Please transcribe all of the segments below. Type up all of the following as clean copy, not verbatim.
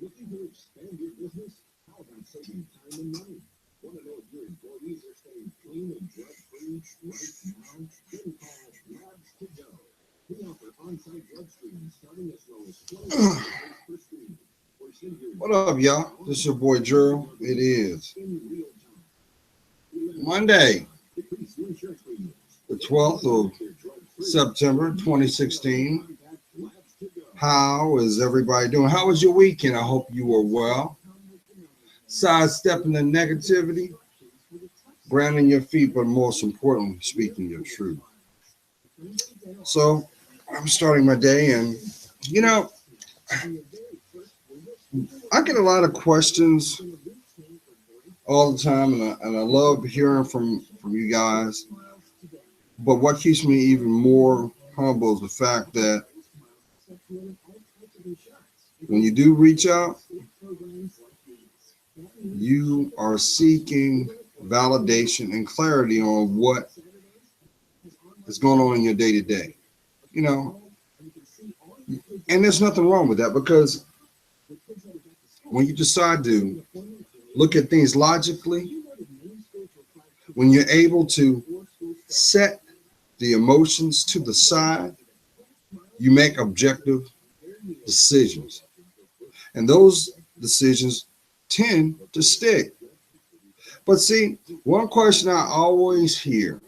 Looking to expand your business? How about saving time and money? Want to know if your employees are staying clean and drug-free right now? Then call Labs to Go. We offer on-site drug screening starting as low as $20 per screening. Or send your What up, y'all? This is your boy Gerald. It is in real time. Monday, Decrease your insurance premiums. the 12th of September 2016. Labs to Go. How is everybody doing? How was your weekend? I hope you were well. Sidestepping the negativity, grounding your feet, but most importantly, speaking your truth. So I'm starting my day, and you know, I get a lot of questions all the time, and I love hearing from you guys. But what keeps me even more humble is the fact that when you do reach out, you are seeking validation and clarity on what is going on in your day to day. You know, and there's nothing wrong with that because when you decide to look at things logically, when you're able to set the emotions to the side, you make objective decisions. And those decisions tend to stick. But see, one question I always hear,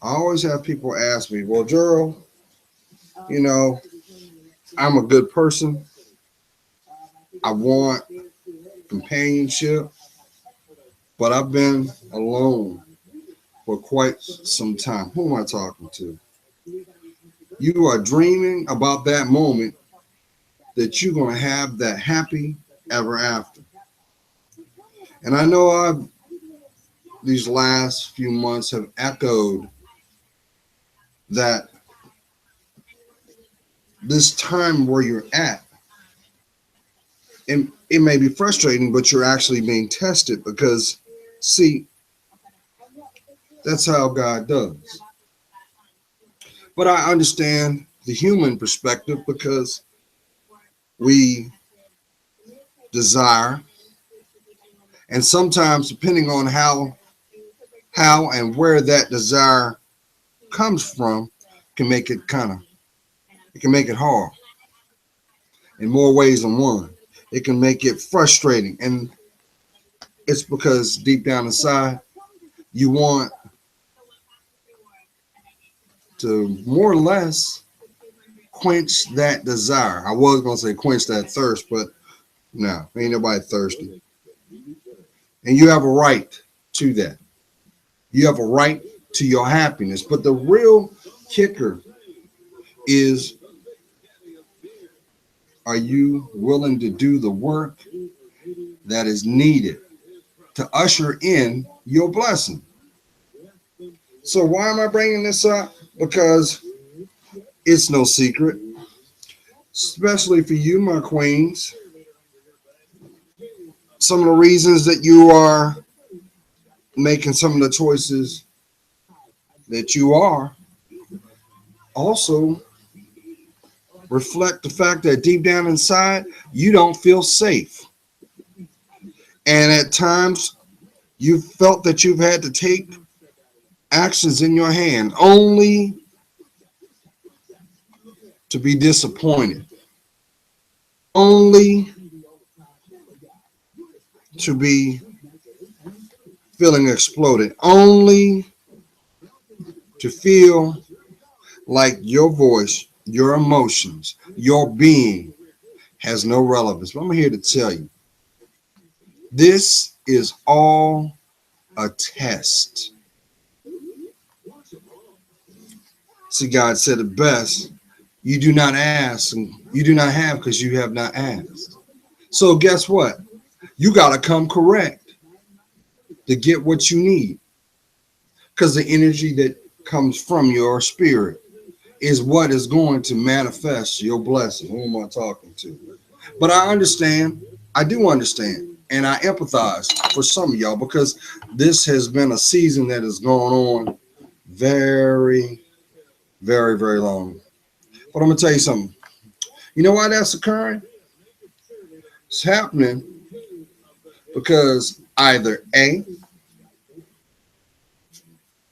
I always have people ask me, well, Gerald, you know, I'm a good person. I want companionship, but I've been alone for quite some time. Who am I talking to? You are dreaming about that moment that you're going to have that happy ever after. And I know these last few months have echoed that this time where you're at, and it may be frustrating, but you're actually being tested because, see, that's how God does. But I understand the human perspective because we desire, and sometimes depending on how and where that desire comes from, can make it it can make it hard in more ways than one. It can make it frustrating, and it's because deep down inside you want to more or less quench that desire. I was gonna say quench that thirst, but no, ain't nobody thirsty. And you have a right to that. You have a right to your happiness. But the real kicker is, are you willing to do the work that is needed to usher in your blessing? So why am I bringing this up? Because it's no secret, especially for you, my queens. Some of the reasons that you are making some of the choices that you are also reflect the fact that deep down inside, you don't feel safe. And at times, you felt that you've had to take actions in your hand only to be disappointed, only to be feeling exploded, only to feel like your voice, your emotions, your being has no relevance. But I'm here to tell you, this is all a test. See, God said it best. You do not ask, and you do not have because you have not asked. So guess what? You got to come correct to get what you need. Because the energy that comes from your spirit is what is going to manifest your blessing. Who am I talking to? But I understand. I do understand. And I empathize for some of y'all because this has been a season that has gone on very, very, very long. But I'm going to tell you something. You know why that's occurring? It's happening because either A,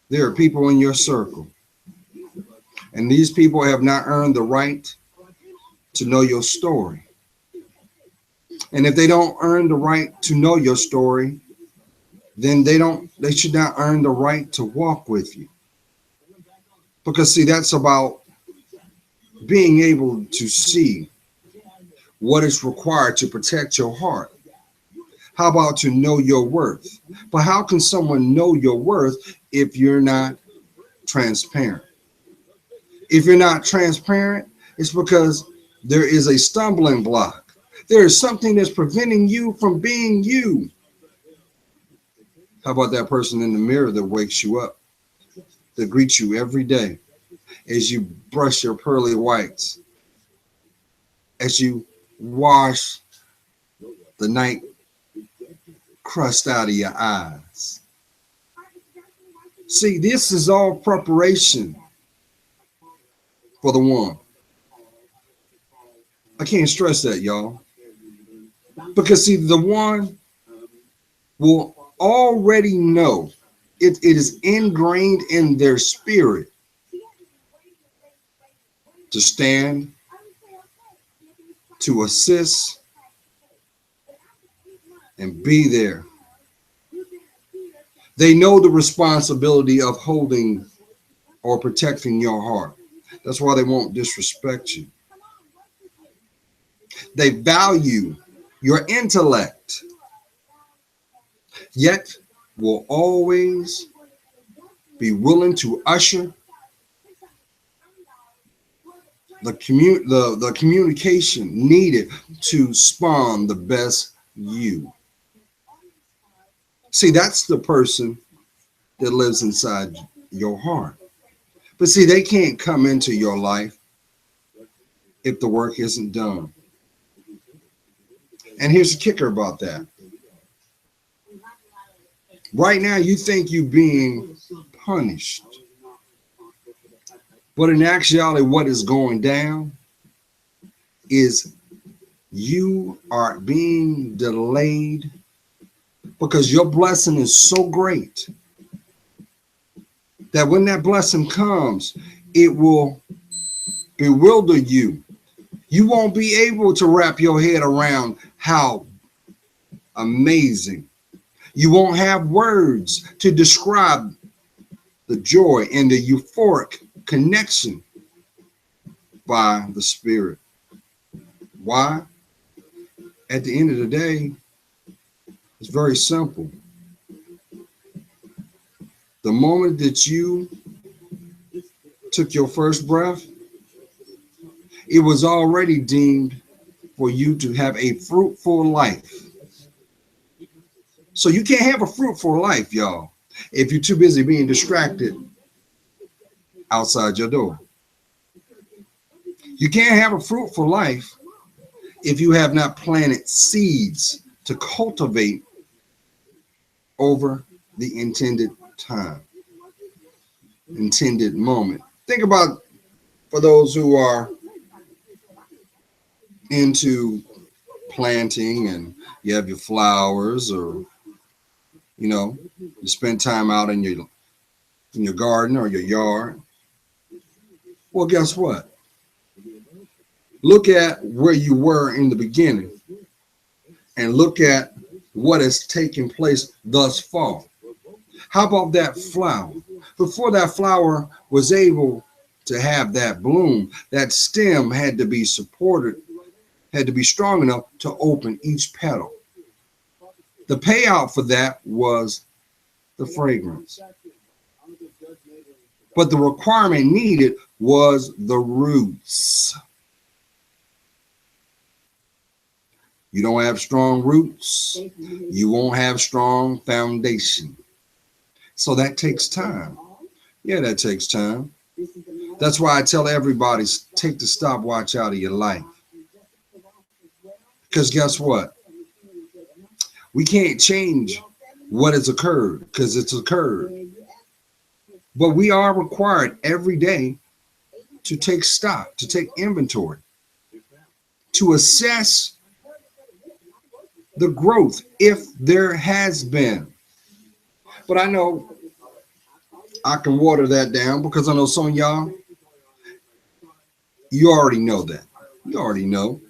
there are people in your circle, and these people have not earned the right to know your story. And if they don't earn the right to know your story, then they should not earn the right to walk with you. Because see, that's about being able to see what is required to protect your heart. How about to know your worth? But how can someone know your worth if you're not transparent? If you're not transparent, it's because there is a stumbling block. There is something that's preventing you from being you. How about that person in the mirror that wakes you up, that greets you every day as you brush your pearly whites, as you wash the night crust out of your eyes? See, this is all preparation for the one. I can't stress that, y'all. Because see, the one will already know, it is ingrained in their spirit to stand, to assist, and be there. They know the responsibility of holding or protecting your heart. That's why they won't disrespect you. They value your intellect, yet will always be willing to usher the communication needed to spawn the best you. See, that's the person that lives inside your heart. But see, they can't come into your life if the work isn't done. And here's the kicker about that. Right now, you think you're being punished. But in actuality, what is going down is you are being delayed because your blessing is so great that when that blessing comes, it will bewilder you. You won't be able to wrap your head around how amazing. You won't have words to describe the joy and the euphoric connection by the Spirit. Why? At the end of the day, it's very simple. The moment that you took your first breath, it was already deemed for you to have a fruitful life. So you can't have a fruitful life, y'all, if you're too busy being distracted outside your door. You can't have a fruitful life if you have not planted seeds to cultivate over the intended time, intended moment. Think about, for those who are into planting and you have your flowers, or you spend time out in your garden or your yard. Well, guess what? Look at where you were in the beginning and look at what has taken place thus far. How about that flower? Before that flower was able to have that bloom, that stem had to be supported, had to be strong enough to open each petal. The payout for that was the fragrance. But the requirement needed was the roots. You don't have strong roots, you won't have strong foundation. So that takes time. Yeah, that takes time. That's why I tell everybody, take the stopwatch out of your life. Because guess what? We can't change what has occurred because it's occurred. But we are required every day to take stock, to take inventory, to assess the growth if there has been. But I know I can water that down because I know some of y'all, you already know that. You already know.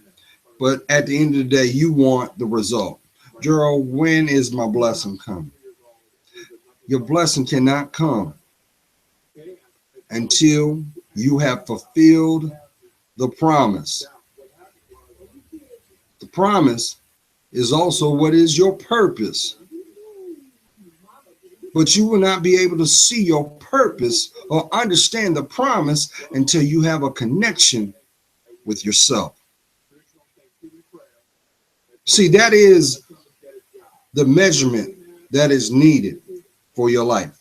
But at the end of the day, you want the result. Gerald, when is my blessing coming? Your blessing cannot come until you have fulfilled the promise. The promise is also what is your purpose. But you will not be able to see your purpose or understand the promise until you have a connection with yourself. See, that is the measurement that is needed for your life.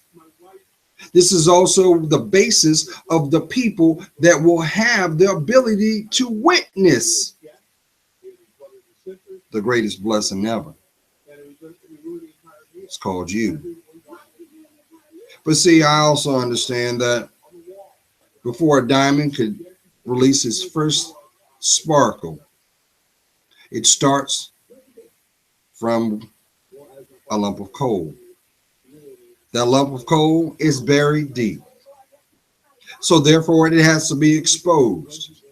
This is also the basis of the people that will have the ability to witness the greatest blessing ever. It's called you. But see, I also understand that before a diamond could release its first sparkle, it starts from a lump of coal. That lump of coal is buried deep. So therefore, it has to be exposed.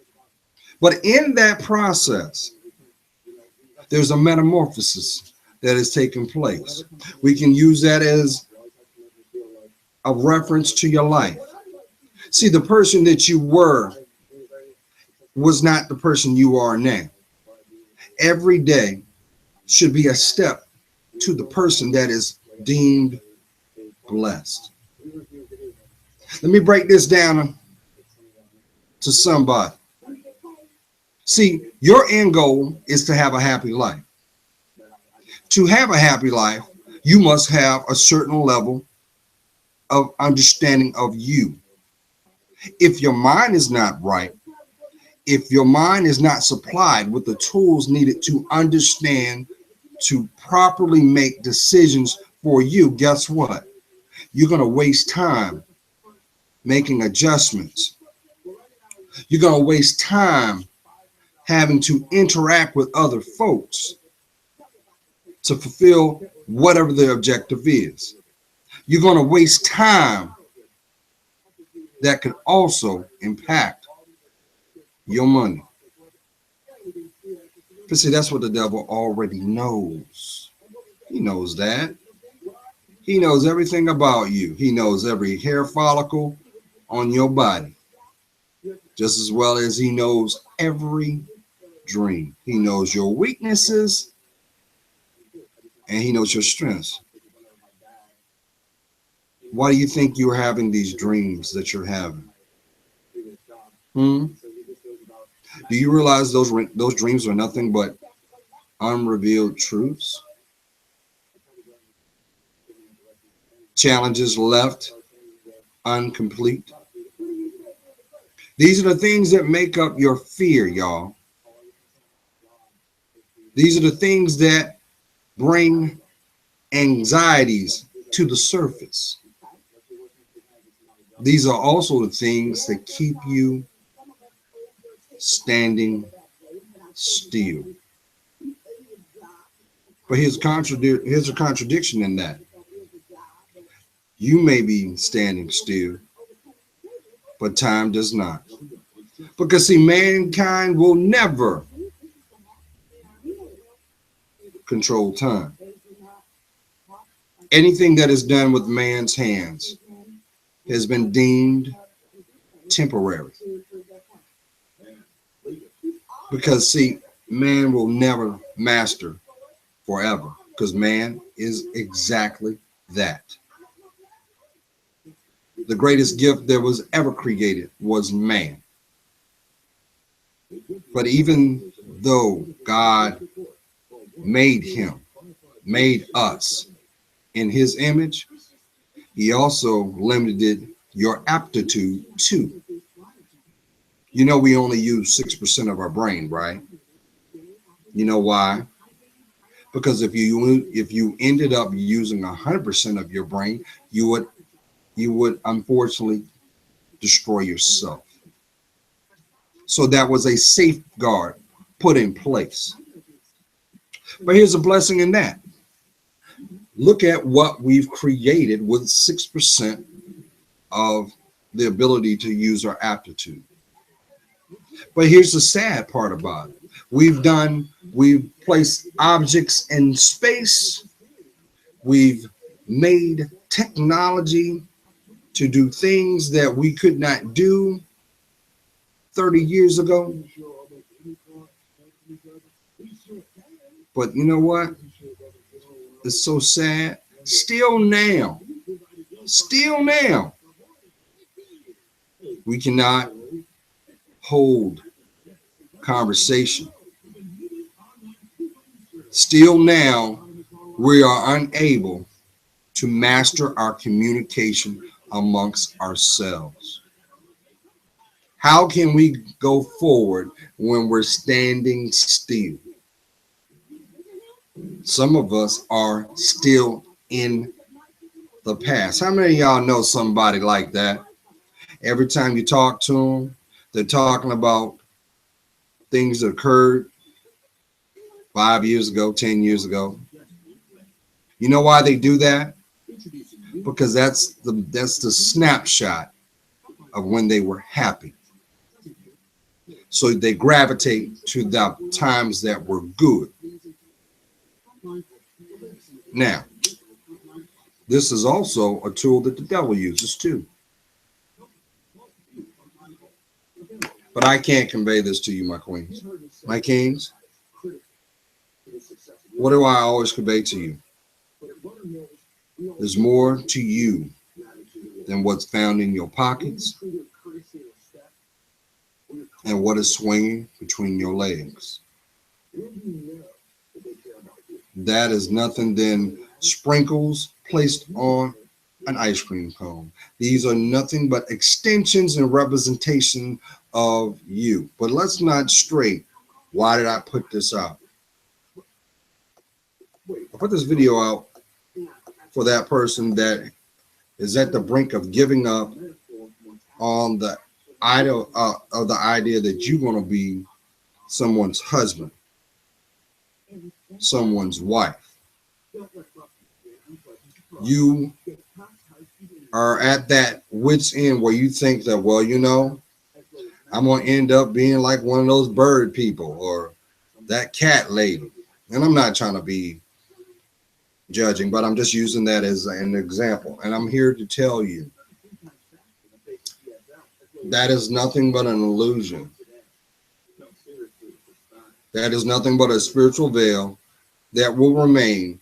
But in that process, there's a metamorphosis that is taking place. We can use that as a reference to your life. See, the person that you were was not the person you are now. Every day should be a step to the person that is deemed blessed. Let me break this down to somebody. See, your end goal is to have a happy life. To have a happy life, you must have a certain level of understanding of you. If your mind is not right, if your mind is not supplied with the tools needed to understand, to properly make decisions for you, guess what? You're going to waste time making adjustments. You're going to waste time having to interact with other folks to fulfill whatever the objective is. You're going to waste time that can also impact your money. But see, that's what the devil already knows. He knows that. He knows everything about you. He knows every hair follicle on your body, just as well as he knows every dream. He knows your weaknesses and he knows your strengths. Why do you think you're having these dreams that you're having? Do you realize those dreams are nothing but unrevealed truths? Challenges left incomplete. These are the things that make up your fear, y'all. These are the things that bring anxieties to the surface. These are also the things that keep you standing still. But here's a contradiction in that. You may be standing still, but time does not. Because see, mankind will never control time. Anything that is done with man's hands has been deemed temporary. Because see, man will never master forever, because man is exactly that. The greatest gift that was ever created was man. But even though God made him, made us in his image, he also limited your aptitude too. You know, we only use 6% of our brain, right? You know why? Because if you ended up using 100% of your brain, you would unfortunately destroy yourself. So that was a safeguard put in place. But here's a blessing in that. Look at what we've created with 6% of the ability to use our aptitude. But here's the sad part about it. We've placed objects in space. We've made technology to do things that we could not do 30 years ago. But you know what? It's so sad. Still now, we cannot hold conversation. Still now, we are unable to master our communication amongst ourselves. How can we go forward when we're standing still? Some of us are still in the past. How many of y'all know somebody like that? Every time you talk to them, they're talking about things that occurred 5 years ago, 10 years ago. You know why they do that? Because that's the snapshot of when they were happy. So they gravitate to the times that were good. Now, this is also a tool that the devil uses too. But I can't convey this to you, my queens. My kings, what do I always convey to you? There's more to you than what's found in your pockets and what is swinging between your legs. That is nothing than sprinkles placed on an ice cream cone. These are nothing but extensions and representation of you. But let's not stray. Why did I put this out? I put this video out for that person that is at the brink of giving up on the idea that you're going to be someone's husband, someone's wife. You are at that wit's end where you think that, well, you know, I'm going to end up being like one of those bird people or that cat lady. And I'm not trying to be judging, but I'm just using that as an example. And I'm here to tell you that is nothing but an illusion. That is nothing but a spiritual veil that will remain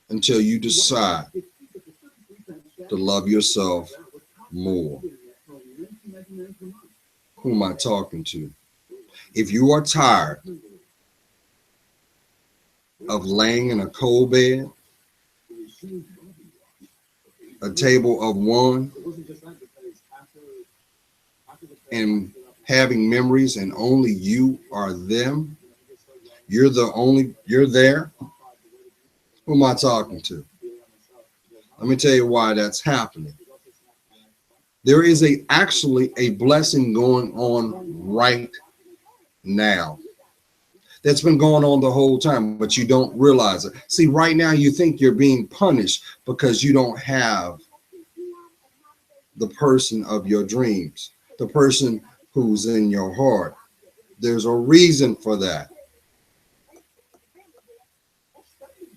until you decide to love yourself more. Who am I talking to? If you are tired of laying in a cold bed, a table of one, and having memories and only you are them, you're there. Who am I talking to? Let me tell you why that's happening. There is actually a blessing going on right now. That's been going on the whole time, but you don't realize it. See, right now you think you're being punished because you don't have the person of your dreams, the person who's in your heart. There's a reason for that.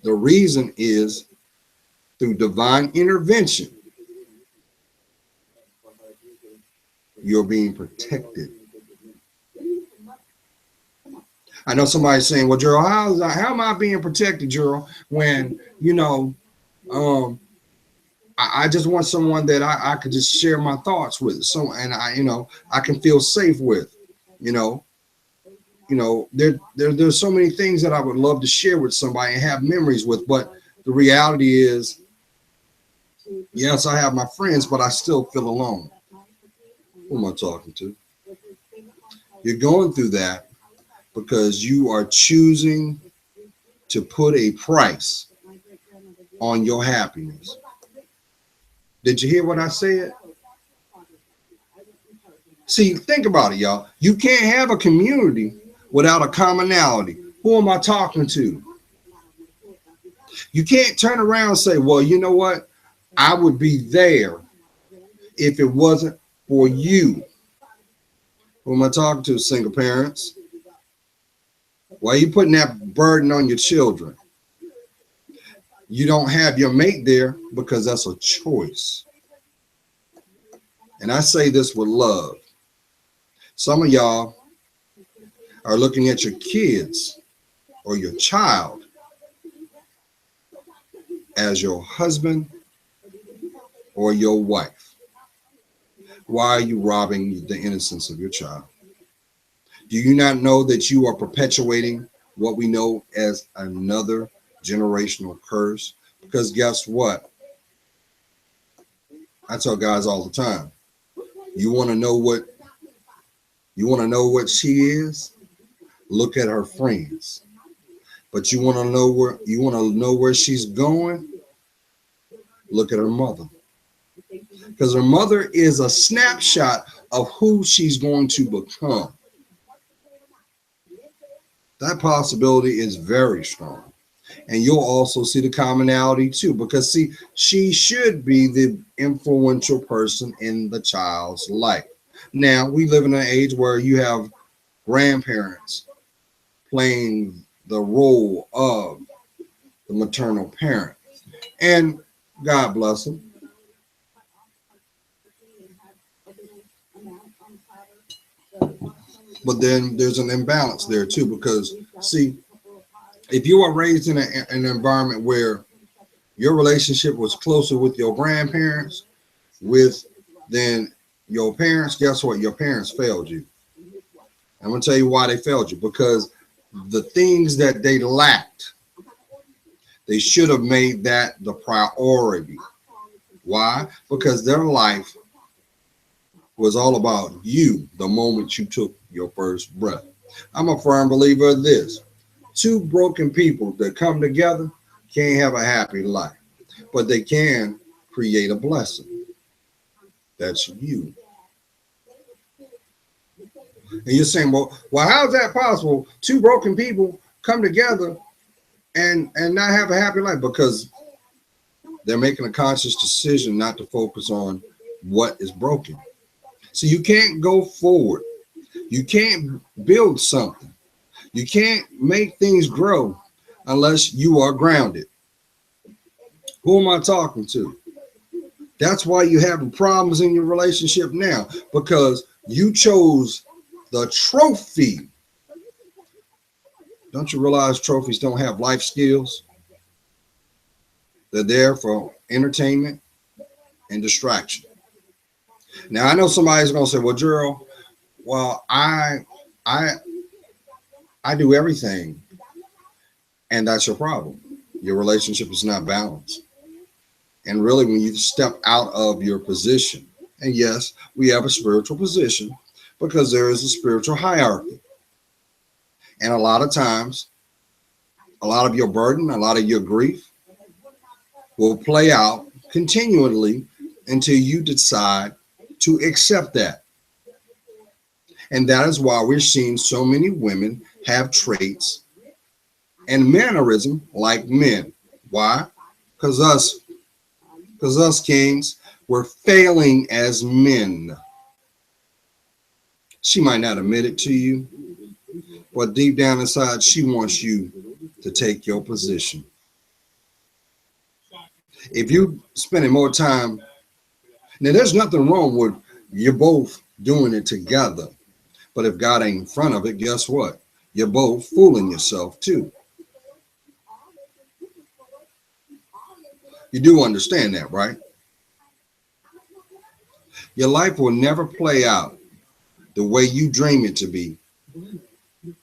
The reason is through divine intervention, you're being protected. I know somebody's saying, well, Gerald, how am I being protected, Gerald, when, you know, I just want someone that I could just share my thoughts with. So, and I can feel safe with, there's so many things that I would love to share with somebody and have memories with. But the reality is, yes, I have my friends, but I still feel alone. Who am I talking to? You're going through that because you are choosing to put a price on your happiness. Did you hear what I said? See, think about it, y'all. You can't have a community without a commonality. Who am I talking to? You can't turn around and say, well, you know what? I would be there if it wasn't for you. Who am I talking to, single parents? Why are you putting that burden on your children? You don't have your mate there because that's a choice. And I say this with love. Some of y'all are looking at your kids or your child as your husband or your wife. Why are you robbing the innocence of your child? Do you not know that you are perpetuating what we know as another generational curse? Because guess what? I tell guys all the time, you want to know what she is? Look at her friends. But you want to know where she's going? Look at her mother. Because her mother is a snapshot of who she's going to become. That possibility is very strong. And you'll also see the commonality too, because see, she should be the influential person in the child's life. Now, we live in an age where you have grandparents playing the role of the maternal parent. And God bless them. But then there's an imbalance there too, because see, if you are raised in an environment where your relationship was closer with your grandparents than your parents, guess what? Your parents failed you. I'm going to tell you why they failed you. Because the things that they lacked, they should have made that the priority. Why? Because their life was all about you the moment you took your first breath. I'm a firm believer of this. Two broken people that come together can't have a happy life, but they can create a blessing. That's you. And you're saying, well, how is that possible? Two broken people come together and not have a happy life? Because they're making a conscious decision not to focus on what is broken. So you can't go forward. You can't build something. You can't make things grow unless you are grounded. Who am I talking to? That's why you're having problems in your relationship now, because you chose the trophy. Don't you realize trophies don't have life skills? They're there for entertainment and distraction. Now, I know somebody's going to say, well, Gerald, well, I do everything. And that's your problem. Your relationship is not balanced. And really, when you step out of your position, and yes, we have a spiritual position because there is a spiritual hierarchy. And a lot of times, a lot of your burden, a lot of your grief will play out continually until you decide to accept that. And that is why we're seeing so many women have traits and mannerism like men. Why? Because us kings, we're failing as men. She might not admit it to you, but deep down inside, she wants you to take your position. If you spending more time, now there's nothing wrong with you're both doing it together. But if God ain't in front of it, guess what? You're both fooling yourself too. You do understand that, right? Your life will never play out the way you dream it to be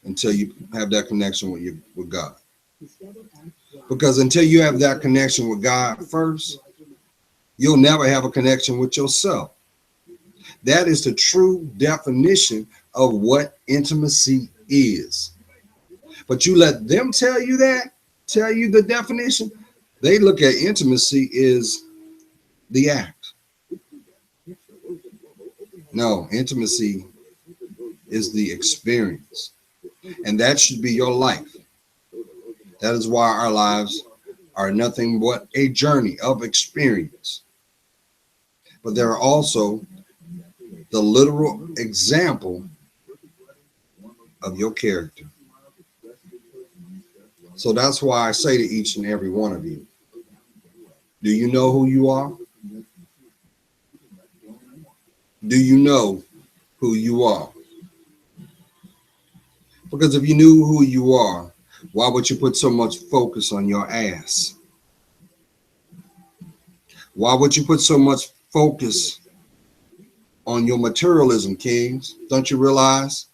until you have that connection with God. Because until you have that connection with God first, you'll never have a connection with yourself. That is the true definition of what intimacy is. But you let them tell you the definition. They look at intimacy as the act. No, intimacy is the experience. And that should be your life. That is why our lives are nothing but a journey of experience. But they're also the literal example of your character. So that's why I say to each and every one of you, do you know who you are? Do you know who you are? Because if you knew who you are, why would you put so much focus on your ass? Why would you put so much focus on your materialism, kings? Don't you realize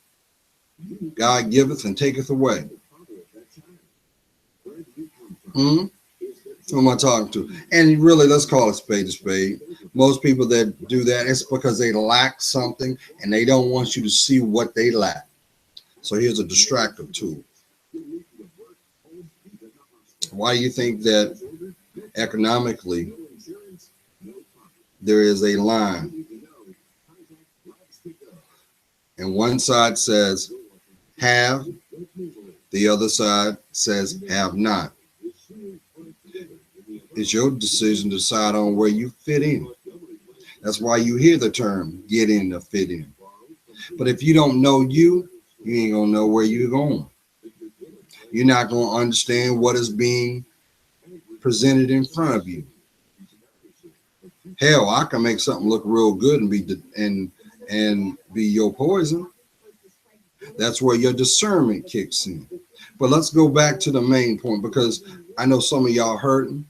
God giveth and taketh away? Who am I talking to? And really, let's call it spade a spade. Most people that do that, it's because they lack something and they don't want you to see what they lack. So here's a distractive tool. Why do you think that economically there is a line and one side says have, the other side says have not? It's your decision to decide on where you fit in. That's why you hear the term get in to fit in. But if you don't know you, you ain't gonna know where you're going. You're not gonna understand what is being presented in front of you. Hell, I can make something look real good and be your poison. That's where your discernment kicks in. But let's go back to the main point, because I know some of y'all hurting.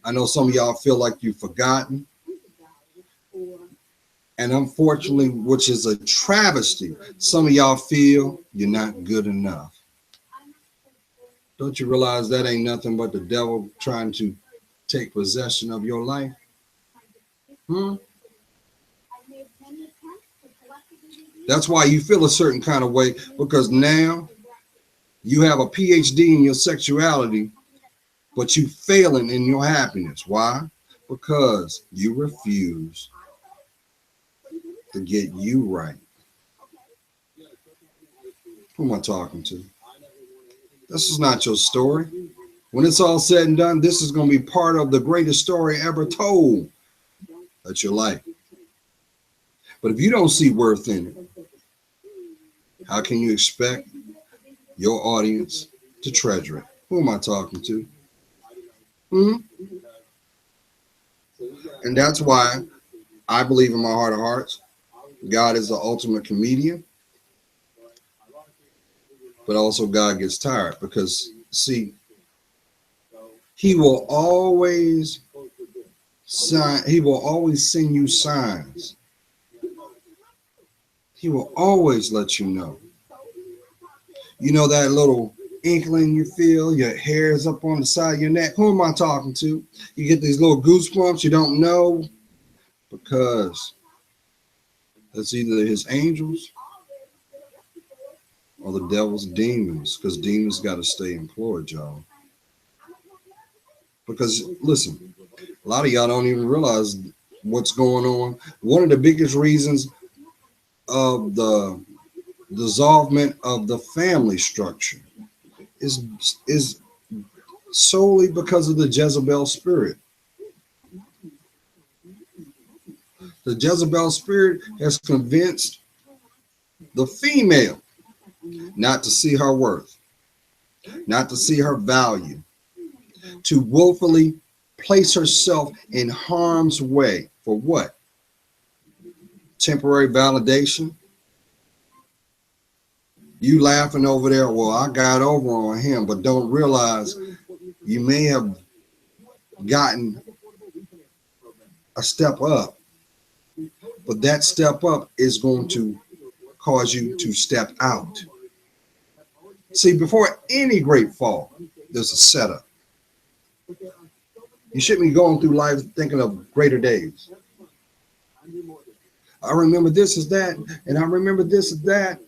I know some of y'all feel like you've forgotten. And unfortunately, which is a travesty, some of y'all feel you're not good enough. Don't you realize that ain't nothing but the devil trying to take possession of your life? That's why you feel a certain kind of way, because now you have a PhD in your sexuality, but you failing in your happiness. Why? Because you refuse to get you right. Who am I talking to? This is not your story. When it's all said and done, this is going to be part of the greatest story ever told. That's your life. But if you don't see worth in it, how can you expect your audience to treasure it? Who am I talking to? And that's why I believe in my heart of hearts, God is the ultimate comedian. But also God gets tired, because see, he will always send you signs. He will always let you know. You know that little inkling you feel, your hair is up on the side of your neck. Who am I talking to? You get these little goosebumps, you don't know, because that's either his angels or the devil's demons, because demons got to stay employed, y'all. Because listen, a lot of y'all don't even realize what's going on. One of the biggest reasons of the dissolvement of the family structure is solely because of the Jezebel spirit. The Jezebel spirit has convinced the female not to see her worth, not to see her value, to willfully place herself in harm's way. For what? Temporary validation. You laughing over there, well, I got over on him, but don't realize you may have gotten a step up, but that step up is going to cause you to step out. See, before any great fall, there's a setup. You shouldn't be going through life thinking of greater days. I remember this is that, and I remember this is that.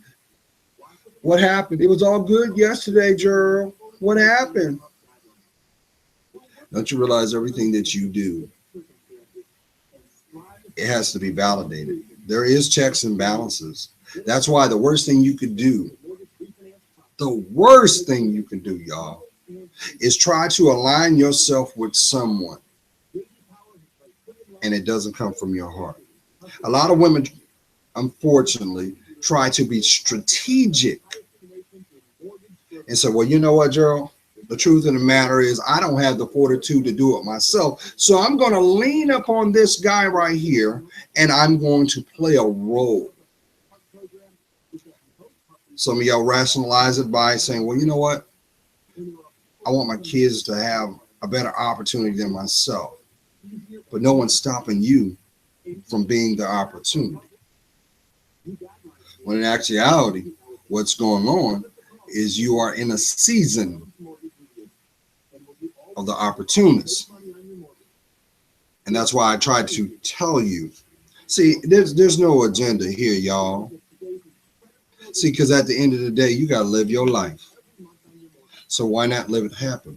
What happened? It was all good yesterday, Gerald. What happened? Don't you realize everything that you do, it has to be validated. There is checks and balances. That's why the worst thing you could do, The worst thing you can do, y'all, is try to align yourself with someone and it doesn't come from your heart. A lot of women, unfortunately, try to be strategic and say, well, you know what, Gerald? The truth of the matter is I don't have the fortitude to do it myself. So I'm going to lean up on this guy right here and I'm going to play a role. Some of y'all rationalize it by saying, well, you know what? I want my kids to have a better opportunity than myself. But no one's stopping you from being the opportunity. When in actuality, what's going on is you are in a season of the opportunist. And that's why I tried to tell you. See, there's no agenda here, y'all. See, because at the end of the day, you got to live your life. So why not live it happy?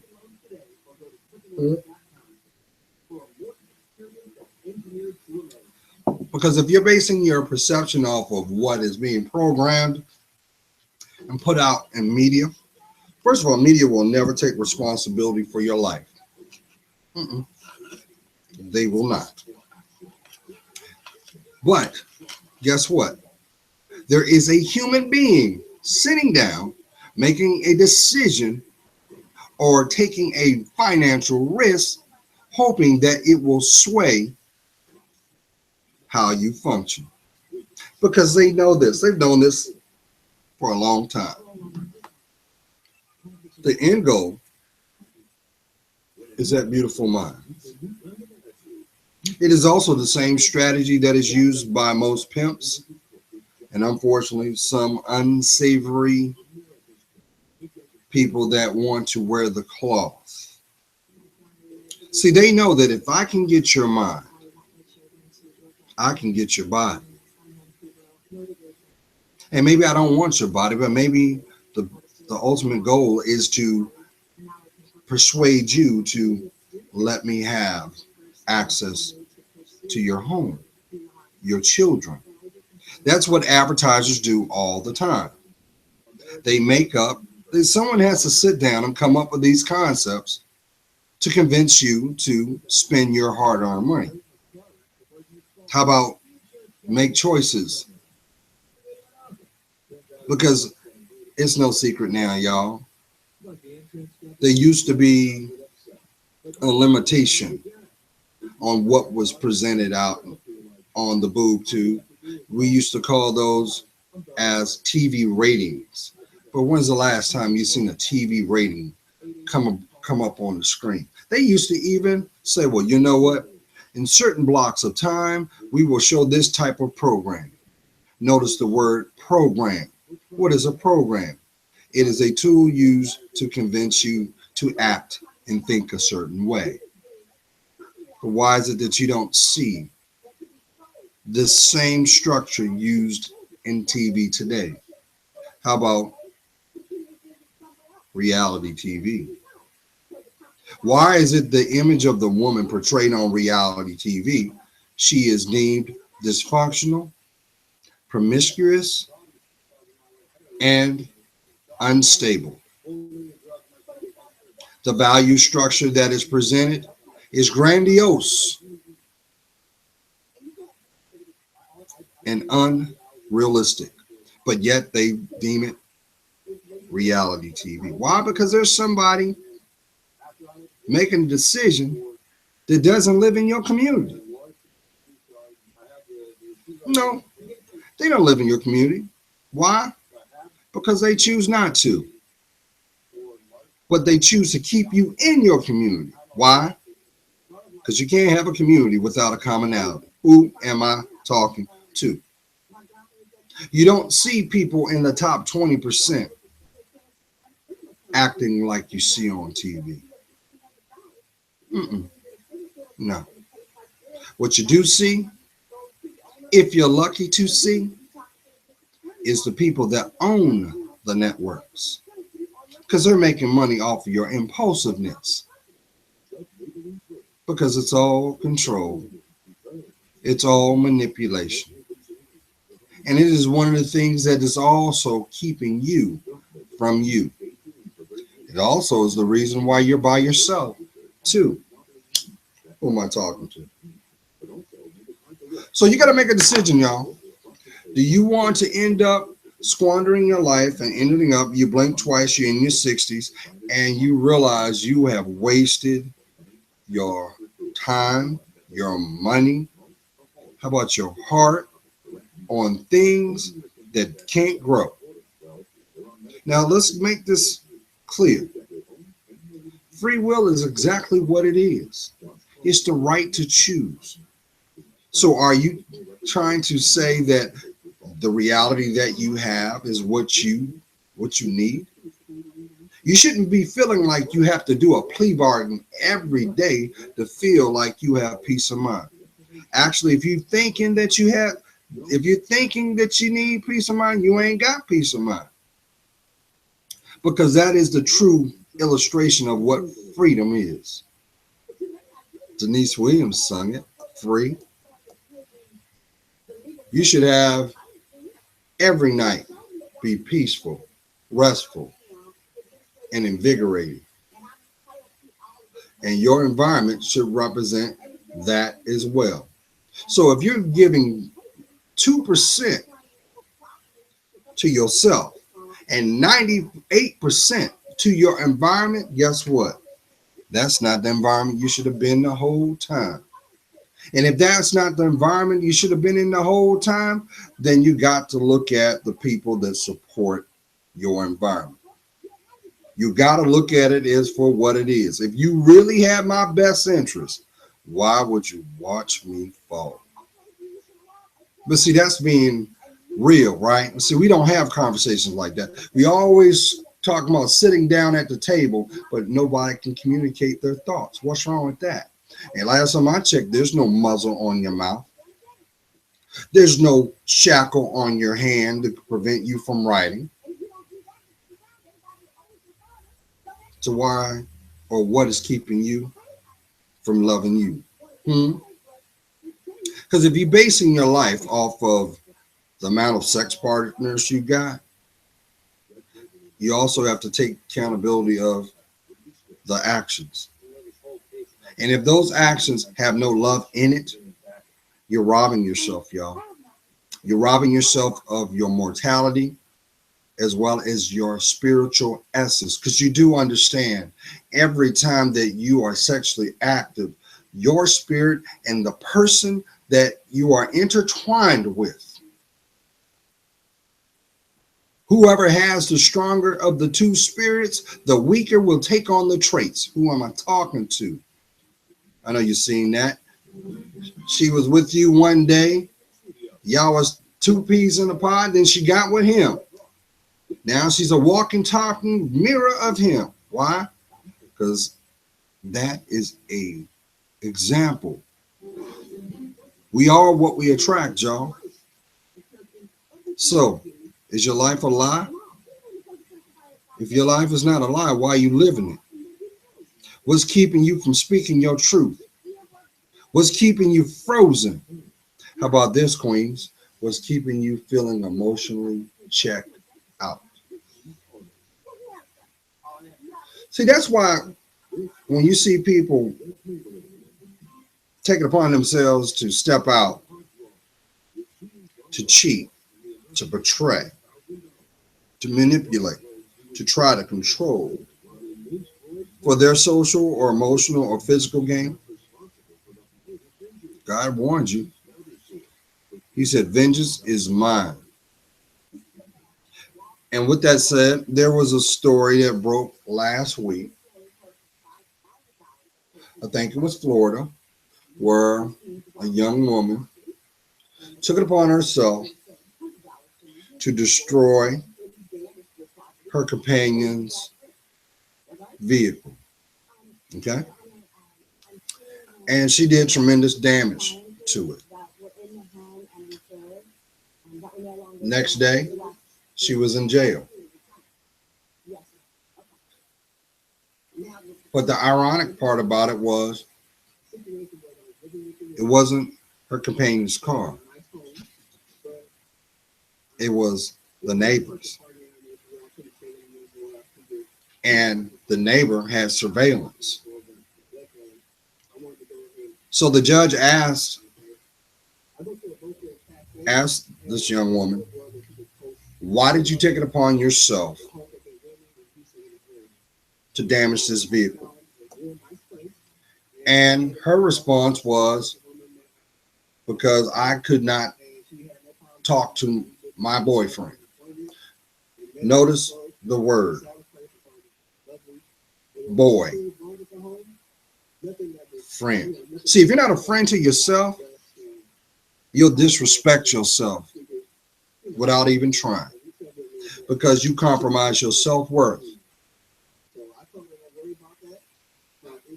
Because if you're basing your perception off of what is being programmed and put out in media, first of all, media will never take responsibility for your life. They will not. But guess what? There is a human being sitting down, making a decision or taking a financial risk, hoping that it will sway how you function. Because they know this. They've known this for a long time. The end goal is that beautiful mind. It is also the same strategy that is used by most pimps and unfortunately some unsavory people that want to wear the cloth. See, they know that if I can get your mind, I can get your body. And maybe I don't want your body, but maybe the ultimate goal is to persuade you to let me have access to your home, your children. That's what advertisers do all the time. They make up, someone has to sit down and come up with these concepts to convince you to spend your hard-earned money. How about make choices? Because it's no secret now, y'all. There used to be a limitation on what was presented out on the boob tube. We used to call those as TV ratings. But when's the last time you seen a TV rating come up on the screen? They used to even say, well, you know what? In certain blocks of time, we will show this type of program. Notice the word program. What is a program? It is a tool used to convince you to act and think a certain way. But why is it that you don't see this same structure used in TV today? How about reality TV? Why is it the image of the woman portrayed on reality TV, she is deemed dysfunctional, promiscuous, and unstable? The value structure that is presented is grandiose and unrealistic, but yet they deem it reality TV. Why? Because there's somebody making a decision that doesn't live in your community. No, they don't live in your community. Why? Because they choose not to. But they choose to keep you in your community. Why? Because you can't have a community without a commonality. Who am I talking to? You don't see people in the top 20% acting like you see on TV. No. What you do see, if you're lucky to see, is the people that own the networks, because they're making money off of your impulsiveness, because it's all control, it's all manipulation, and it is one of the things that is also keeping you from you. It also is the reason why you're by yourself, too. Who am I talking to? So you got to make a decision, y'all. Do you want to end up squandering your life and ending up, you blink twice, you're in your 60s, and you realize you have wasted your time, your money, how about your heart on things that can't grow? Now, let's make this clear. Free will is exactly what it is. It's the right to choose. So are you trying to say that the reality that you have is what you need? You shouldn't be feeling like you have to do a plea bargain every day to feel like you have peace of mind. Actually, if you're thinking that you need peace of mind, you ain't got peace of mind. Because that is the true illustration of what freedom is. Denise Williams sung it, free. You should have every night be peaceful, restful, and invigorating. And your environment should represent that as well. So if you're giving 2% to yourself and 98% to your environment, guess what? That's not the environment you should have been the whole time. And if that's not the environment you should have been in the whole time, then you got to look at the people that support your environment. You got to look at it as for what it is. If you really have my best interest, why would you watch me fall? But see, that's being real, right? See, we don't have conversations like that. We always talk about sitting down at the table, but nobody can communicate their thoughts. What's wrong with that? And last time I checked, there's no muzzle on your mouth. There's no shackle on your hand to prevent you from writing. So why or what is keeping you from loving you? Because if you're basing your life off of the amount of sex partners you got, you also have to take accountability of the actions. And if those actions have no love in it, you're robbing yourself, y'all. You're robbing yourself of your mortality as well as your spiritual essence. Because you do understand, every time that you are sexually active, your spirit and the person that you are intertwined with, whoever has the stronger of the two spirits, the weaker will take on the traits. Who am I talking to? I know you've seen that. She was with you one day. Y'all was two peas in a pod. Then she got with him. Now she's a walking, talking mirror of him. Why? Because that is a example. We are what we attract, y'all. So, is your life a lie? If your life is not a lie, why are you living it? What's keeping you from speaking your truth? What's keeping you frozen? How about this, queens? What's keeping you feeling emotionally checked out? See, that's why when you see people take it upon themselves to step out, to cheat, to betray, to manipulate, to try to control for their social or emotional or physical gain, God warned you. He said, vengeance is mine. And with that said, there was a story that broke last week. I think it was Florida, where a young woman took it upon herself to destroy her companion's vehicle. Okay? And she did tremendous damage to it. Next day, she was in jail. But the ironic part about it was, it wasn't her companion's car. It was the neighbor's. and the neighbor had surveillance. So the judge asked this young woman, why did you take it upon yourself to damage this vehicle? And her response was, because I could not talk to my boyfriend. Notice the word boy, friend. See, if you're not a friend to yourself, you'll disrespect yourself without even trying, because you compromise your self-worth.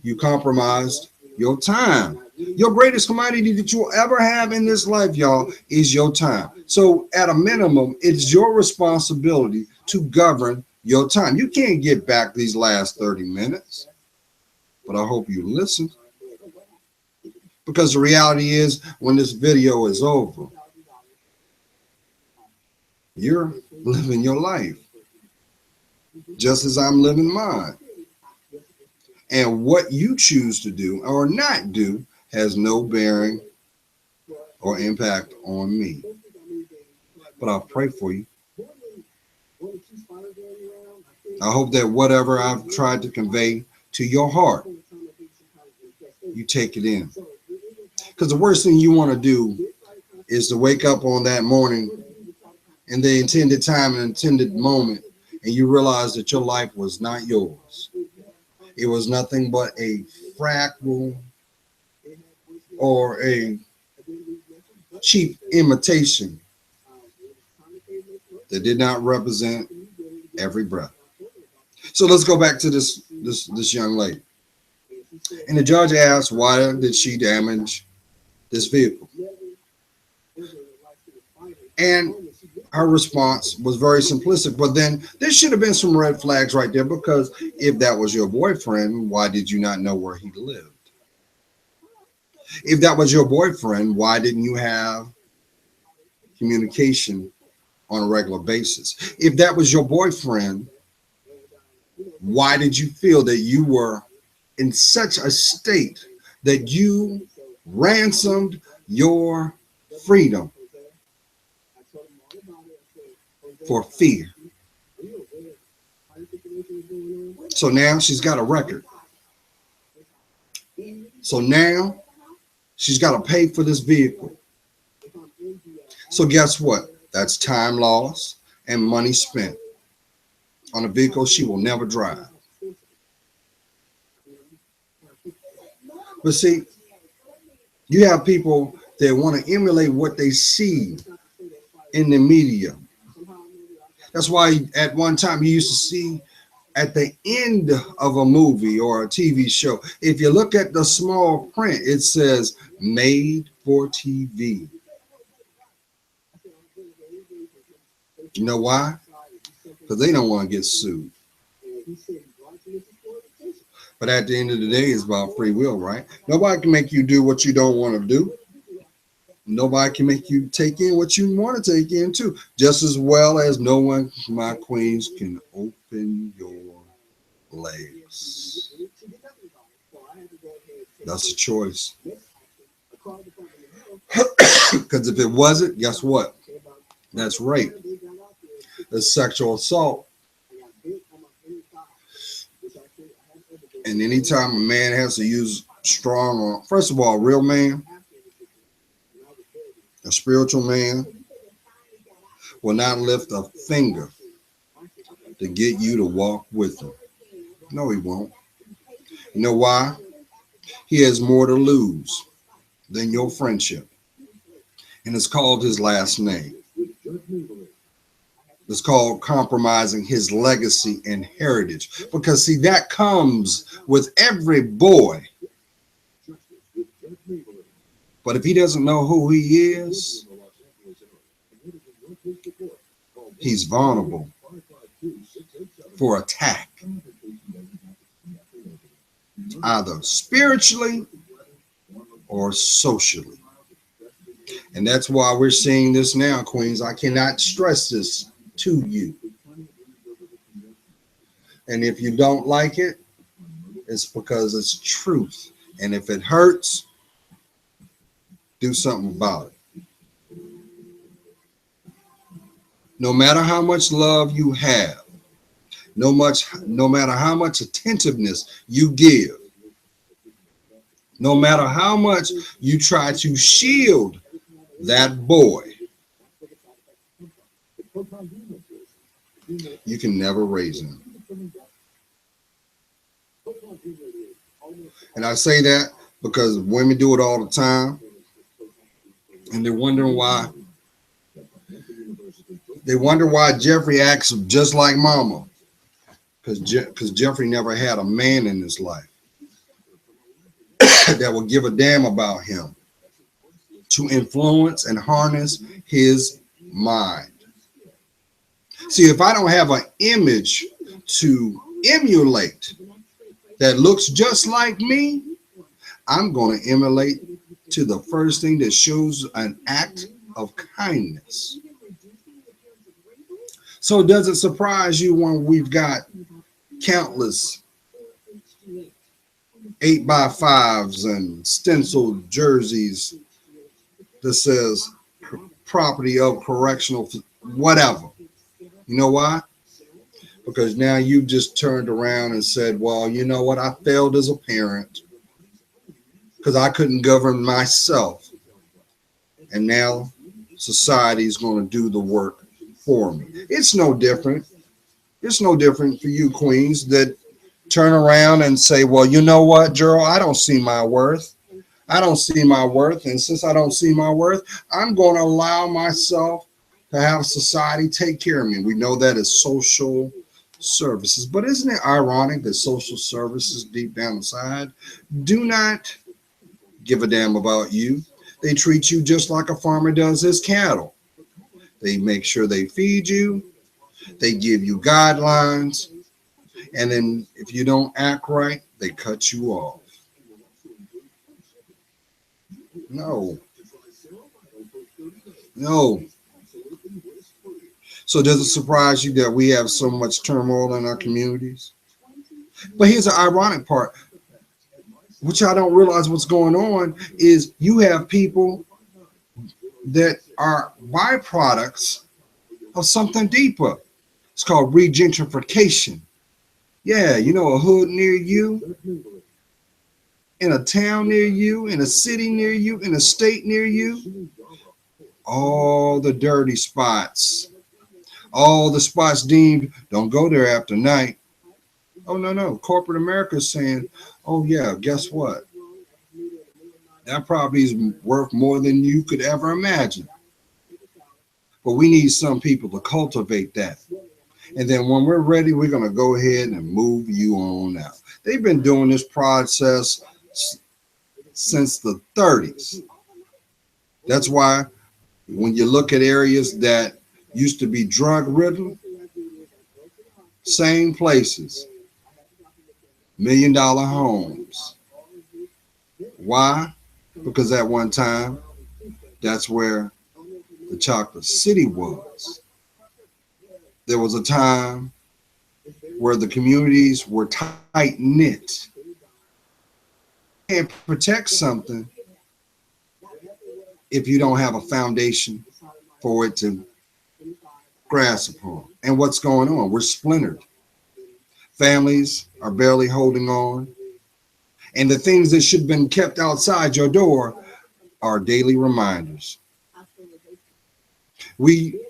You compromised your time. Your greatest commodity that you'll ever have in this life, y'all, is your time. So at a minimum, it's your responsibility to govern your time. You can't get back these last 30 minutes, but I hope you listen, because the reality is, when this video is over, you're living your life just as I'm living mine. And what you choose to do or not do has no bearing or impact on me. But I'll pray for you. I hope that whatever I've tried to convey to your heart, you take it in. Because the worst thing you want to do is to wake up on that morning in the intended time and intended moment, and you realize that your life was not yours. It was nothing but a fragile or a cheap imitation that did not represent every breath. So let's go back to this young lady. And the judge asked, why did she damage this vehicle? And her response was very simplistic, but then there should have been some red flags right there, because if that was your boyfriend, why did you not know where he lived? If that was your boyfriend, why didn't you have communication on a regular basis? If that was your boyfriend, why did you feel that you were in such a state that you ransomed your freedom for fear? So now she's got a record. So now she's got to pay for this vehicle. So guess what? That's time lost and money spent on a vehicle she will never drive. But see, you have people that want to emulate what they see in the media. That's why at one time you used to see at the end of a movie or a TV show, if you look at the small print, it says made for TV. You know why? Because they don't want to get sued. But at the end of the day, it's about free will, right? Nobody can make you do what you don't want to do. Nobody can make you take in what you want to take in too. Just as well as no one, my queens, can open your legs. That's a choice. Because if it wasn't, guess what? That's rape. That's sexual assault. And anytime a man has to use strong, or first of all, a real man, a spiritual man, will not lift a finger to get you to walk with him. No, he won't. You know why? He has more to lose than your friendship. And it's called his last name. It's called compromising his legacy and heritage. Because see, that comes with every boy. But if he doesn't know who he is, he's vulnerable for attack, either spiritually or socially. And that's why we're seeing this now, Queens. I cannot stress this to you. And if you don't like it, it's because it's truth. And if it hurts, do something about it. No matter how much love you have, no matter how much attentiveness you give, no matter how much you try to shield that boy, you can never raise him. And I say that because women do it all the time, and they're wondering why. They wonder why Jeffrey acts just like mama, because Jeffrey never had a man in his life that would give a damn about him to influence and harness his mind. See, if I don't have an image to emulate that looks just like me, I'm going to emulate to the first thing that shows an act of kindness. So does it surprise you when we've got countless 8x5s and stenciled jerseys that says property of correctional, whatever? You know why? Because now you've just turned around and said, well, you know what? I failed as a parent because I couldn't govern myself. And now society is going to do the work for me. It's no different. It's no different for you queens that turn around and say, well, you know what, Gerald, I don't see my worth. I don't see my worth. And since I don't see my worth, I'm going to allow myself to have society take care of me. We know that as social services. But isn't it ironic that social services deep down inside do not give a damn about you? They treat you just like a farmer does his cattle. They make sure they feed you. They give you guidelines. And then if you don't act right, they cut you off. No. So does it surprise you that we have so much turmoil in our communities? But here's the ironic part, which I don't realize what's going on, is you have people that are byproducts of something deeper. It's called regentrification. Yeah, you know, a hood near you, in a town near you, in a city near you, in a state near you, all the dirty spots, all the spots deemed don't go there after night. Oh, no. Corporate America is saying, oh, yeah, guess what? That property is worth more than you could ever imagine. But we need some people to cultivate that. And then when we're ready, we're going to go ahead and move you on out. They've been doing this process since the 30s. That's why when you look at areas that used to be drug ridden, same places, $1 million homes. Why? Because at one time, that's where the Chocolate City was. There was a time where the communities were tight knit. You can't protect something if you don't have a foundation for it to grasp upon. And what's going on? We're splintered. Families are barely holding on. And the things that should have been kept outside your door are daily reminders. We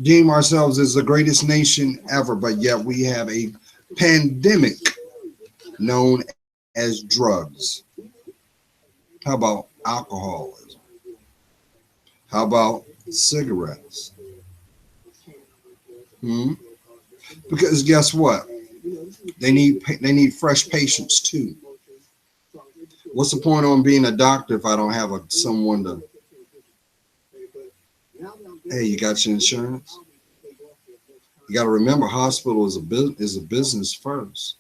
deem ourselves as the greatest nation ever, but yet we have a pandemic known as drugs. How about alcoholism? How about cigarettes? Because guess what? They need fresh patients too. What's the point on being a doctor if I don't have someone to? Hey, you got your insurance? You got to remember, hospital is a business first.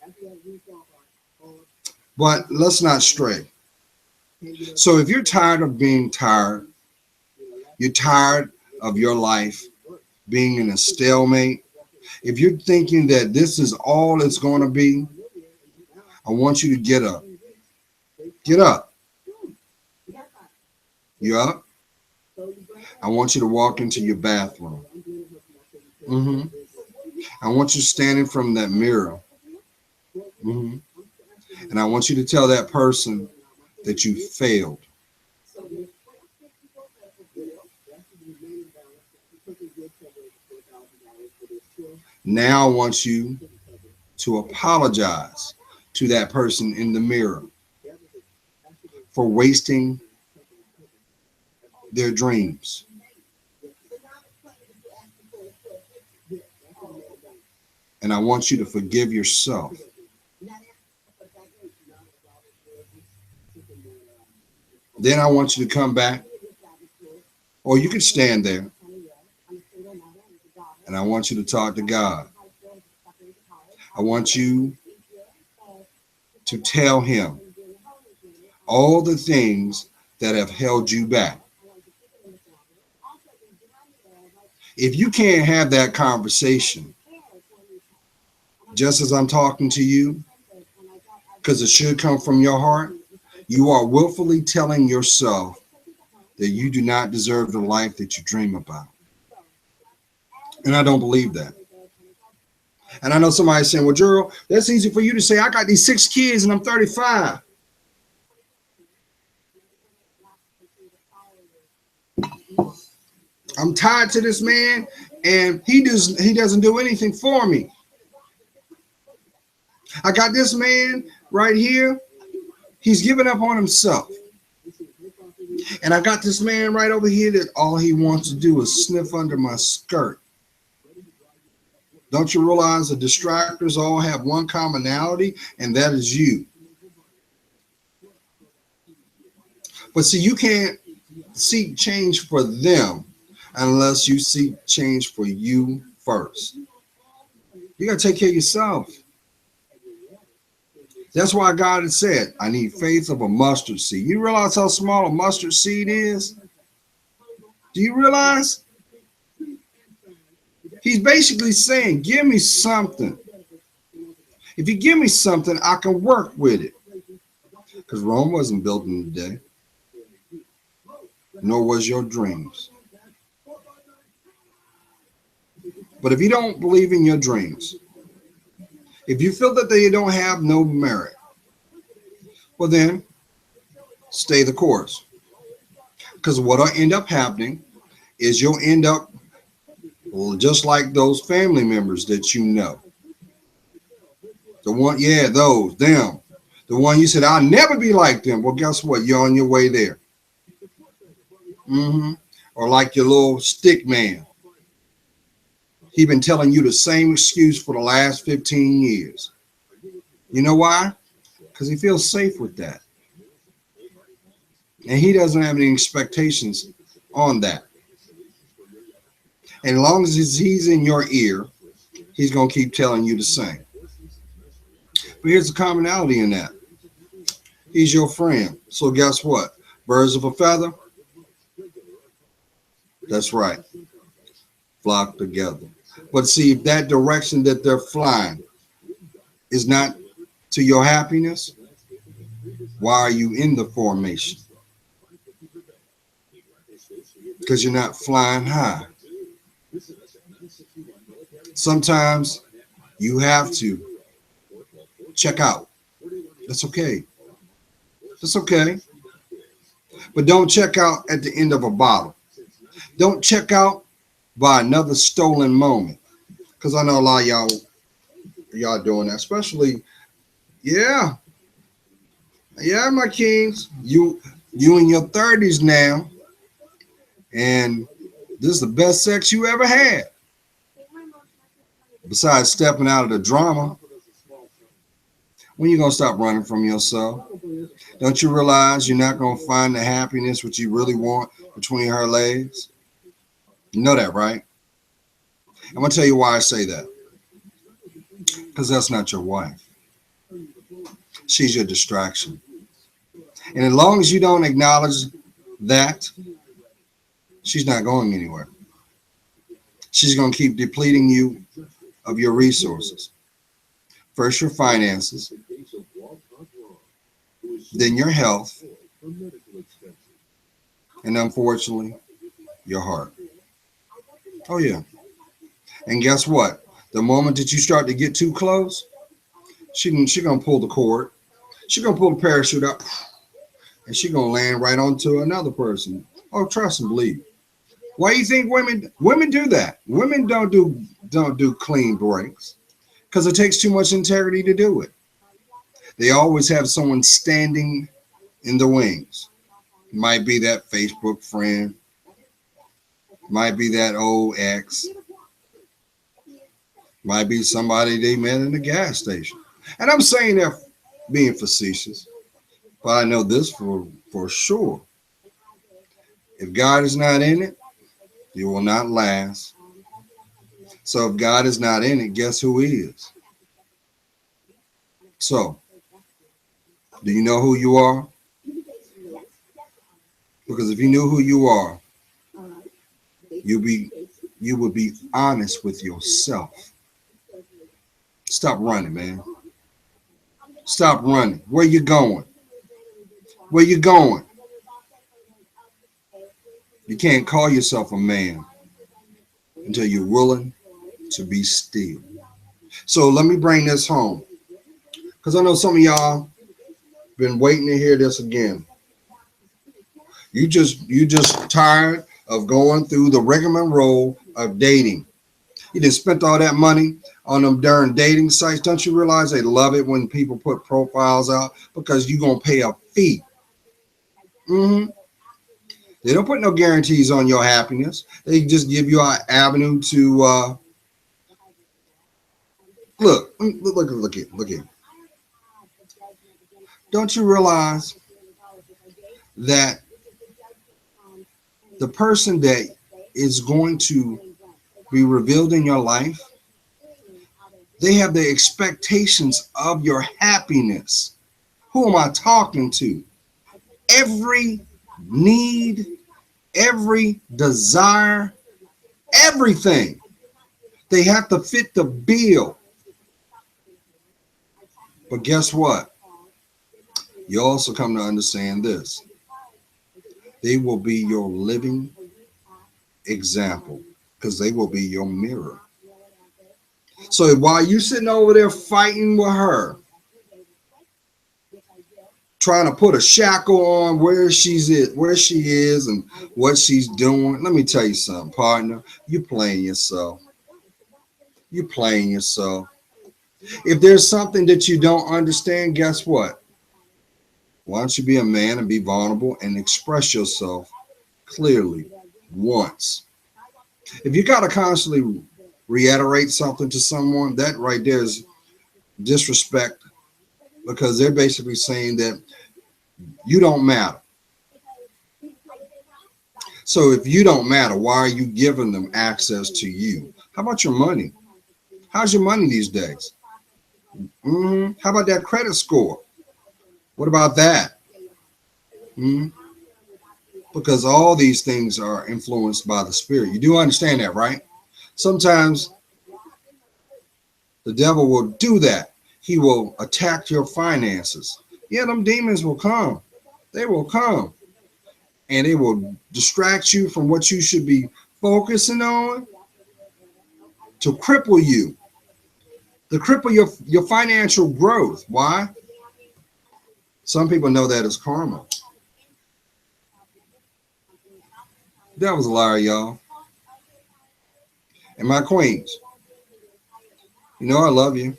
But let's not stray. So if you're tired of being tired, you're tired of your life being in a stalemate, If you're thinking that this is all it's going to be, I want you to get up. Get up. You up? I want you to walk into your bathroom. I want you standing from that mirror. And I want you to tell that person that you failed. Now I want you to apologize to that person in the mirror for wasting their dreams. And I want you to forgive yourself. Then I want you to come back, or you can stand there, and I want you to talk to God. I want you to tell him all the things that have held you back. If you can't have that conversation, just as I'm talking to you, because it should come from your heart, you are willfully telling yourself that you do not deserve the life that you dream about. And I don't believe that. And I know somebody's saying, well, Gerald, that's easy for you to say. I got these 6 kids and I'm 35. I'm tied to this man and he doesn't do anything for me. I got this man right here. He's given up on himself. And I got this man right over here that all he wants to do is sniff under my skirt. Don't you realize the distractors all have one commonality, and that is you? But see, you can't seek change for them unless you seek change for you first. You got to take care of yourself. That's why God has said, I need faith of a mustard seed. You realize how small a mustard seed is? Do you realize? He's basically saying, give me something. If you give me something, I can work with it. Because Rome wasn't built in a day. Nor was your dreams. But if you don't believe in your dreams, if you feel that they don't have no merit, well then, stay the course. Because what will end up happening is you'll end up just like those family members that you know. The one, yeah, those, them. The one you said, I'll never be like them. Well, guess what? You're on your way there. Or like your little stick man. He's been telling you the same excuse for the last 15 years. You know why? Because he feels safe with that. And he doesn't have any expectations on that. And as long as he's in your ear, he's going to keep telling you the same. But here's the commonality in that. He's your friend. So guess what? Birds of a feather? That's right. Flock together. But see, if that direction that they're flying is not to your happiness, why are you in the formation? Because you're not flying high. Sometimes you have to check out. That's okay. That's okay. But don't check out at the end of a bottle. Don't check out by another stolen moment. Because I know a lot of y'all doing that. Especially, yeah, my kings. You in your 30s now. And this is the best sex you ever had. Besides stepping out of the drama. When you going to stop running from yourself? Don't you realize you're not going to find the happiness which you really want between her legs? You know that, right? I'm going to tell you why I say that. Because that's not your wife. She's your distraction. And as long as you don't acknowledge that, she's not going anywhere. She's going to keep depleting you of your resources. First, your finances, then your health, and unfortunately, your heart. Oh, yeah. And guess what? The moment that you start to get too close, she gonna pull the cord. She gonna pull the parachute up, and she gonna land right onto another person. Oh, trust and believe. Why do you think women do that? Women don't do clean breaks because it takes too much integrity to do it. They always have someone standing in the wings. Might be that Facebook friend, might be that old ex, might be somebody they met in the gas station. And I'm saying that being facetious, but I know this for sure. If God is not in it, it will not last. So if God is not in it, guess who is? So, do you know who you are? Because if you knew who you are, you would be honest with yourself. Stop running, man. Stop running. Where you going? Where you going? You can't call yourself a man until you're willing to be still. So let me bring this home, because I know some of y'all been waiting to hear this again. You just tired of going through the rigmarole of dating. You just spent all that money on them darn dating sites. Don't you realize they love it when people put profiles out because you're gonna pay a fee? They don't put no guarantees on your happiness. They just give you an avenue to look. Don't you realize that the person that is going to be revealed in your life, they have the expectations of your happiness. Who am I talking to? Every need, every desire, everything. They have to fit the bill. But guess what? You also come to understand this. They will be your living example because they will be your mirror. So while you're sitting over there fighting with her, trying to put a shackle on where she is and what she's doing, let me tell you something, partner. You're playing yourself. You're playing yourself. If there's something that you don't understand, guess what? Why don't you be a man and be vulnerable and express yourself clearly once? If you got to constantly reiterate something to someone, that right there is disrespect, because they're basically saying that you don't matter. So if you don't matter, why are you giving them access to you? How about your money? How's your money these days? How about that credit score? What about that? Because all these things are influenced by the spirit. You do understand that, right? Sometimes the devil will do that. He will attack your finances. Yeah, them demons will come. They will come. And they will distract you from what you should be focusing on, to cripple you, to cripple your financial growth. Why? Some people know that as karma. That was a liar, y'all. And my queens, you know I love you.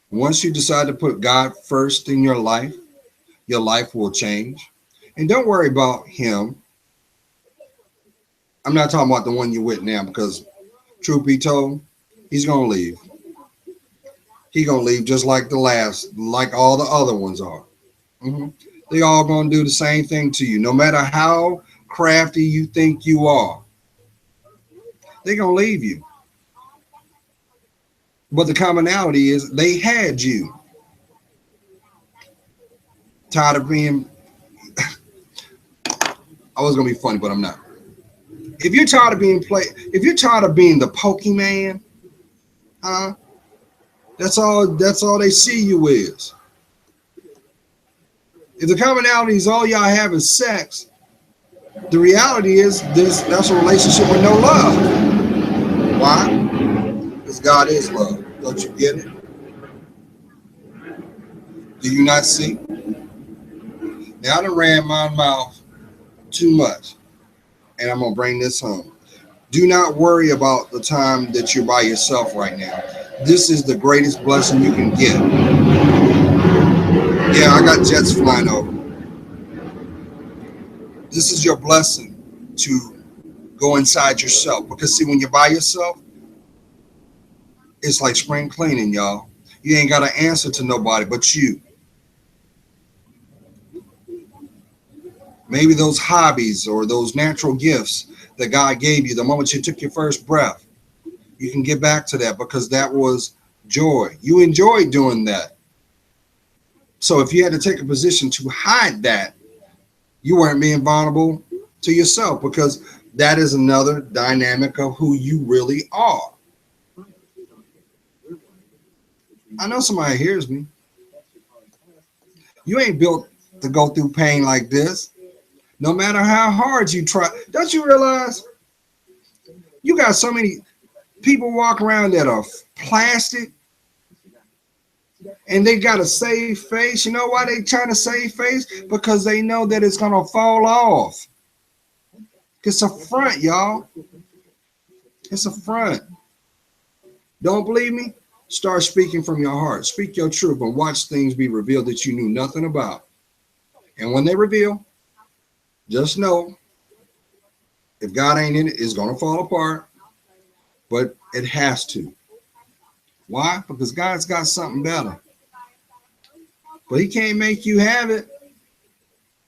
Once you decide to put God first in your life will change. And don't worry about him. I'm not talking about the one you're with now, because truth be told, he's going to leave. He's going to leave just like like all the other ones are. They all going to do the same thing to you. No matter how crafty you think you are, they're going to leave you. But the commonality is they had you. Tired of being, I was going to be funny, but I'm not. If you're tired of being if you're tired of being the Pokemon, huh? That's all they see you is. If the commonality is all y'all have is sex, the reality is that's a relationship with no love. Why? Because God is love. Don't you get it? Do you not see? Now I done ran my mouth too much, and I'm gonna bring this home. Do not worry about the time that you're by yourself right now. This is the greatest blessing you can get. Yeah, I got jets flying over. This is your blessing to go inside yourself. Because see, when you're by yourself, it's like spring cleaning, y'all. You ain't got to answer to nobody but you. Maybe those hobbies or those natural gifts that God gave you the moment you took your first breath, you can get back to that because that was joy. You enjoyed doing that. So if you had to take a position to hide that, you weren't being vulnerable to yourself, because that is another dynamic of who you really are. I know somebody hears me. You ain't built to go through pain like this. No matter how hard you try. Don't you realize you got so many people walk around that are plastic and they got a save face? You know why they trying to save face? Because they know that it's going to fall off. It's a front, y'all. It's a front. Don't believe me? Start speaking from your heart. Speak your truth and watch things be revealed that you knew nothing about. And when they reveal, just know if God ain't in it, it's going to fall apart. But it has to. Why? Because God's got something better. But he can't make you have it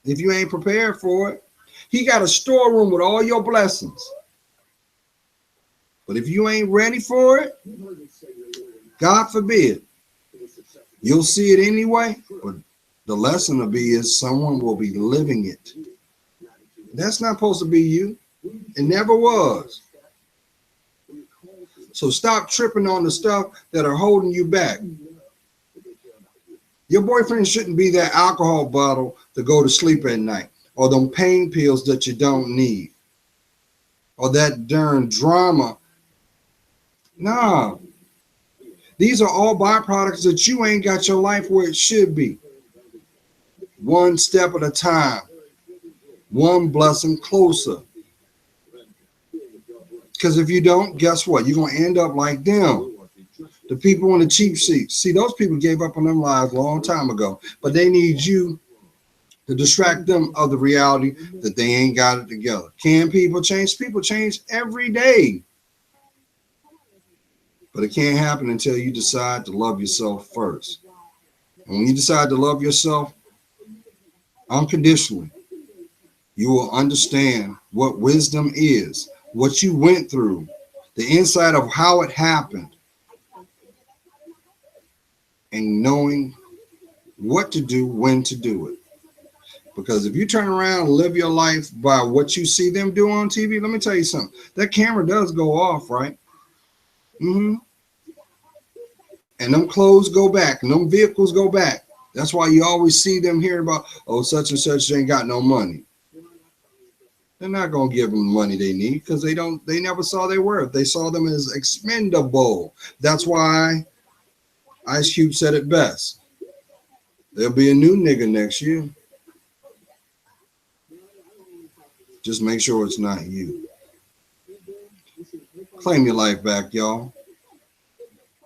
if you ain't prepared for it. He got a storeroom with all your blessings. But if you ain't ready for it, God forbid, you'll see it anyway. But the lesson will be is someone will be living it. That's not supposed to be you. It never was. So stop tripping on the stuff that are holding you back. Your boyfriend shouldn't be that alcohol bottle to go to sleep at night, or them pain pills that you don't need, or that darn drama. Nah. These are all byproducts that you ain't got your life where it should be. One step at a time. One blessing closer. Because if you don't, guess what? You're going to end up like them. The people in the cheap seats. See, those people gave up on their lives a long time ago. But they need you to distract them of the reality that they ain't got it together. Can people change? People change every day. But it can't happen until you decide to love yourself first. And when you decide to love yourself unconditionally, you will understand what wisdom is, what you went through, the inside of how it happened, and knowing what to do, when to do it. Because if you turn around and live your life by what you see them do on TV, let me tell you something. That camera does go off, right? Mm-hmm. And them clothes go back, and them vehicles go back. That's why you always see them hear about, oh, such and such ain't got no money. They're not going to give them the money they need because they never saw their worth. They saw them as expendable. That's why Ice Cube said it best. There'll be a new nigga next year. Just make sure it's not you. Claim your life back, y'all.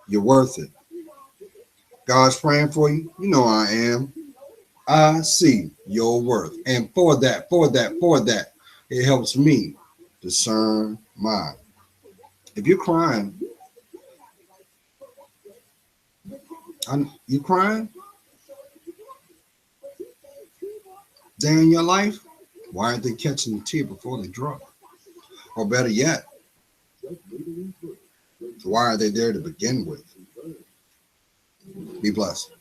You're worth it. God's praying for you. You know I am. I see your worth. And for that, it helps me discern mine. If you're crying, you crying? They're in your life? Why aren't they catching the tear before they drop? Or better yet, why are they there to begin with? Be blessed.